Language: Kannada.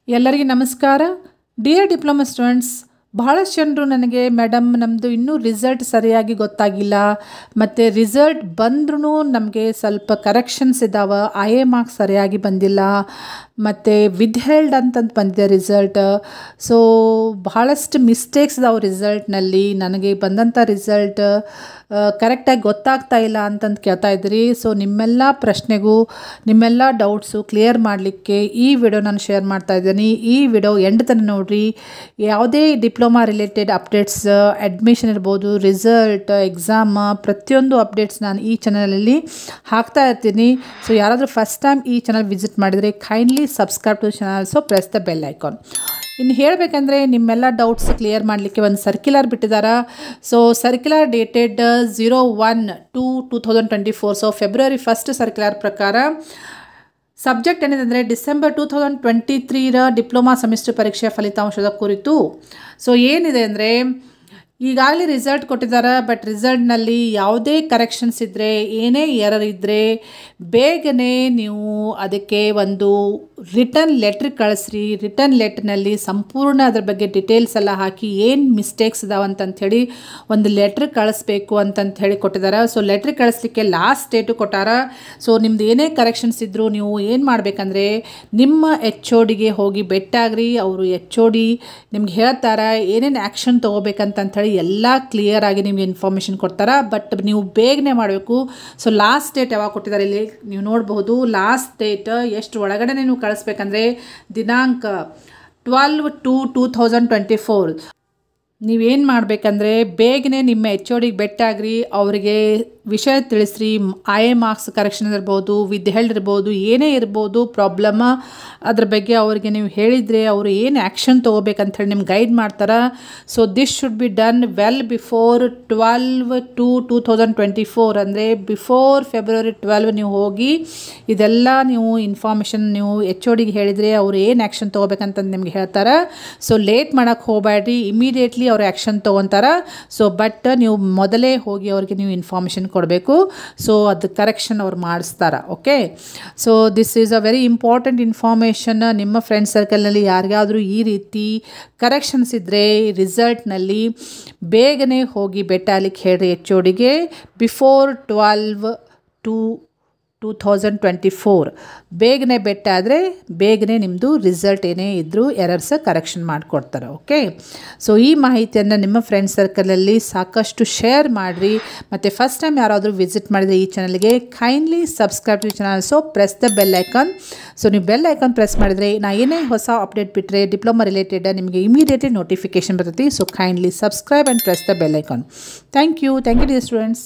ಎಲ್ಲರಿಗೂ ನಮಸ್ಕಾರ. ಡಿಯರ್ ಡಿಪ್ಲೊಮಾ ಸ್ಟೂಡೆಂಟ್ಸ್, ಬಹಳಷ್ಟು ಜನರು ನನಗೆ ಮೇಡಮ್ ನಮ್ಮದು ಇನ್ನೂ ರಿಸಲ್ಟ್ ಸರಿಯಾಗಿ ಗೊತ್ತಾಗಿಲ್ಲ, ಮತ್ತು ರಿಸಲ್ಟ್ ಬಂದ್ರೂ ನಮಗೆ ಸ್ವಲ್ಪ ಕರೆಕ್ಷನ್ಸ್ ಇದ್ದಾವೆ, ಐ ಎ ಮಾರ್ಕ್ಸ್ ಸರಿಯಾಗಿ ಬಂದಿಲ್ಲ, ಮತ್ತು ವಿದ್ಹೆಲ್ಡ್ ಅಂತಂದು ಬಂದಿದೆ ರಿಸಲ್ಟ್. ಸೊ ಬಹಳಷ್ಟು ಮಿಸ್ಟೇಕ್ಸ್ ಇದಾವೆ ರಿಸಲ್ಟ್ನಲ್ಲಿ. ನನಗೆ ಬಂದಂಥ ರಿಸಲ್ಟ್ ಕರೆಕ್ಟಾಗಿ ಗೊತ್ತಾಗ್ತಾ ಇಲ್ಲ ಅಂತಂದು ಕೇಳ್ತಾ ಇದ್ರಿ. ಸೊ ನಿಮ್ಮೆಲ್ಲ ಪ್ರಶ್ನೆಗೂ ನಿಮ್ಮೆಲ್ಲ ಡೌಟ್ಸು ಕ್ಲಿಯರ್ ಮಾಡಲಿಕ್ಕೆ ಈ ವಿಡಿಯೋ ನಾನು ಶೇರ್ ಮಾಡ್ತಾ ಇದ್ದೀನಿ. ಈ ವಿಡಿಯೋ ಎಂಡ್ ತನಕ ನೋಡಿರಿ. ಯಾವುದೇ ಡಿಪ್ಲೊಮಾ ರಿಲೇಟೆಡ್ ಅಪ್ಡೇಟ್ಸ್, ಅಡ್ಮಿಷನ್ ಇರ್ಬೋದು, ರಿಸಲ್ಟ್, ಎಕ್ಸಾಮ್, ಪ್ರತಿಯೊಂದು ಅಪ್ಡೇಟ್ಸ್ ನಾನು ಈ ಚಾನಲಲ್ಲಿ ಹಾಕ್ತಾ ಇರ್ತೀನಿ. ಸೊ ಯಾರಾದರೂ ಫಸ್ಟ್ ಟೈಮ್ ಈ ಚಾನಲ್ ವಿಸಿಟ್ ಮಾಡಿದರೆ kindly subscribe to channel, so press the bell icon. ಇನ್ನು ಹೇಳಬೇಕಂದ್ರೆ ನಿಮ್ಮೆಲ್ಲ ಡೌಟ್ಸ್ ಕ್ಲಿಯರ್ ಮಾಡಲಿಕ್ಕೆ ಒಂದು ಸರ್ಕ್ಯುಲರ್ ಬಿಟ್ಟಿದ್ದಾರೆ. So circular dated 01/2/2024. So February 1 circular ಪ್ರಕಾರ ಸಬ್ಜೆಕ್ಟ್ ಏನಿದೆ ಅಂದರೆ ಡಿಸೆಂಬರ್ 2023 ಡಿಪ್ಲೊಮಾ ಸೆಮಿಸ್ಟರ್ ಪರೀಕ್ಷೆ ಫಲಿತಾಂಶದ ಕುರಿತು. ಸೊ ಏನಿದೆ ಅಂದರೆ ಈಗಾಗಲೇ ರಿಸಲ್ಟ್ ಕೊಟ್ಟಿದ್ದಾರೆ, ಬಟ್ ರಿಸಲ್ಟ್ನಲ್ಲಿ ಯಾವುದೇ ಕರೆಕ್ಷನ್ಸ್ ಇದ್ದರೆ, ಏನೇ ಎರರ್ ಇದ್ದರೆ ಬೇಗನೆ ನೀವು ಅದಕ್ಕೆ ಒಂದು ರಿಟರ್ನ್ ಲೆಟ್ರ್ ಕಳಿಸ್ರಿ. ರಿಟರ್ನ್ ಲೆಟ್ರ್ನಲ್ಲಿ ಸಂಪೂರ್ಣ ಅದ್ರ ಬಗ್ಗೆ ಡೀಟೇಲ್ಸ್ ಎಲ್ಲ ಹಾಕಿ ಏನು ಮಿಸ್ಟೇಕ್ಸ್ ಇದಾವೆ ಅಂತಂಥೇಳಿ ಒಂದು ಲೆಟ್ರ್ ಕಳಿಸ್ಬೇಕು ಅಂತಂಥೇಳಿ ಕೊಟ್ಟಿದ್ದಾರೆ. ಸೊ ಲೆಟ್ರ್ ಕಳಿಸ್ಲಿಕ್ಕೆ ಲಾಸ್ಟ್ ಡೇಟು ಕೊಟ್ಟಾರ. ಸೊ ನಿಮ್ದು ಏನೇ ಕರೆಕ್ಷನ್ಸ್ ಇದ್ದರೂ ನೀವು ಏನು ಮಾಡಬೇಕಂದ್ರೆ ನಿಮ್ಮ HODಗೆ ಹೋಗಿ ಭೇಟಿಯಾಗ್ರಿ. ಅವರು HOD ನಿಮ್ಗೆ ಹೇಳ್ತಾರೆ ಏನೇನು ಆ್ಯಕ್ಷನ್ ತೊಗೋಬೇಕಂತಂಥೇಳಿ ಎಲ್ಲ ಕ್ಲಿಯರ್ ಆಗಿ ನಿಮಗೆ ಇನ್ಫಾರ್ಮೇಷನ್ ಕೊಡ್ತಾರೆ. ಬಟ್ ನೀವು ಬೇಗನೆ ಮಾಡಬೇಕು. ಸೊ ಲಾಸ್ಟ್ ಡೇಟ್ ಯಾವಾಗ ಕೊಟ್ಟಿದ್ದಾರೆ ಇಲ್ಲಿ ನೀವು ನೋಡಬಹುದು. ಲಾಸ್ಟ್ ಡೇಟ್ ಎಷ್ಟು ಒಳಗಡೆ ನೀವು ಕಳಿಸ್ಬೇಕಂದ್ರೆ ದಿನಾಂಕ 12/2/2024. ನೀವೇನು ಮಾಡಬೇಕಂದ್ರೆ ಬೇಗನೆ ನಿಮ್ಮ HODಗೆ ಭೇಟಿಯಾಗ್ರಿ. ಅವರಿಗೆ ವಿಷಯ ತಿಳಿಸ್ರಿ. ಐ ಎ ಮಾರ್ಕ್ಸ್ ಕರೆಕ್ಷನ್ ಇರ್ಬೋದು, ವಿದ್ಹೆಲ್ಡ್ ಇರ್ಬೋದು, ಏನೇ ಇರ್ಬೋದು ಪ್ರಾಬ್ಲಮ್, ಅದ್ರ ಬಗ್ಗೆ ಅವರಿಗೆ ನೀವು ಹೇಳಿದರೆ ಅವರು ಏನು ಆ್ಯಕ್ಷನ್ ತೊಗೋಬೇಕಂಥೇಳಿ ನಿಮ್ಗೆ ಗೈಡ್ ಮಾಡ್ತಾರೆ. So this should be done well before 12/2/2024, ಅಂದರೆ ಬಿಫೋರ್ ಫೆಬ್ರವರಿ 12 ನೀವು ಹೋಗಿ ಇದೆಲ್ಲ ನೀವು ಇನ್ಫಾರ್ಮೇಷನ್ ನೀವು HODಗೆ ಹೇಳಿದರೆ ಅವರು ಏನು ಆ್ಯಕ್ಷನ್ ತೊಗೋಬೇಕಂತ ನಿಮ್ಗೆ ಹೇಳ್ತಾರೆ. ಸೊ ಲೇಟ್ ಮಾಡೋಕ್ಕೆ ಹೋಗಬೇಡ್ರಿ, ಇಮಿಡಿಯೇಟ್ಲಿ ಅವ್ರು ಆ್ಯಕ್ಷನ್ ತೊಗೊತಾರೆ. ಸೊ ಬಟ್ ನೀವು ಮೊದಲೇ ಹೋಗಿ ಅವ್ರಿಗೆ ನೀವು ಇನ್ಫಾರ್ಮೇಷನ್ ಕೊಡಬೇಕು. ಸೊ ಅದು ಕರೆಕ್ಷನ್ ಅವ್ರು ಮಾಡಿಸ್ತಾರೆ. Okay, so this is a very important information. ನಿಮ್ಮ ಫ್ರೆಂಡ್ ಸರ್ಕಲ್ನಲ್ಲಿ ಯಾರಿಗಾದರೂ ಈ ರೀತಿ ಕರೆಕ್ಷನ್ಸ್ ಇದ್ದರೆ ರಿಸಲ್ಟ್ನಲ್ಲಿ ಬೇಗನೆ ಹೋಗಿ ಭೇಟಿಯಾಗಲಿಕ್ಕೆ ಹೇಳ್ರಿ HODಗೆ ಬಿಫೋರ್ 12/2/2024. ಬೇಗನೆ ಭೇಟಿಯಾದರೆ ಬೇಗನೆ ನಿಮ್ಮದು ರಿಸಲ್ಟ್ ಏನೇ ಇದ್ದರೂ ಎರರ್ಸ್ ಕರೆಕ್ಷನ್ ಮಾಡಿಕೊಡ್ತಾರೆ. ಓಕೆ, ಸೊ ಈ ಮಾಹಿತಿಯನ್ನು ನಿಮ್ಮ ಫ್ರೆಂಡ್ ಸರ್ಕಲಲ್ಲಿ ಸಾಕಷ್ಟು ಶೇರ್ ಮಾಡಿರಿ. ಮತ್ತು ಫಸ್ಟ್ ಟೈಮ್ ಯಾರಾದರೂ ವಿಸಿಟ್ ಮಾಡಿದರೆ ಈ ಚಾನಲ್ಗೆ kindly subscribe to channel, so press the bell icon. So ನೀವು ಬೆಲ್ ಐಕಾನ್ ಪ್ರೆಸ್ ಮಾಡಿದರೆ ನಾ ಏನೇ ಹೊಸ ಅಪ್ಡೇಟ್ ಬಿಟ್ಟರೆ ಡಿಪ್ಲೊಮಾ ರಿಲೇಟೆಡ್ ನಿಮಗೆ ಇಮಿಡಿಯೇಟ್ಲಿ ನೋಟಿಫಿಕೇಶನ್ ಬರ್ತೈತಿ. So kindly subscribe and press the bell icon. Thank you dear students.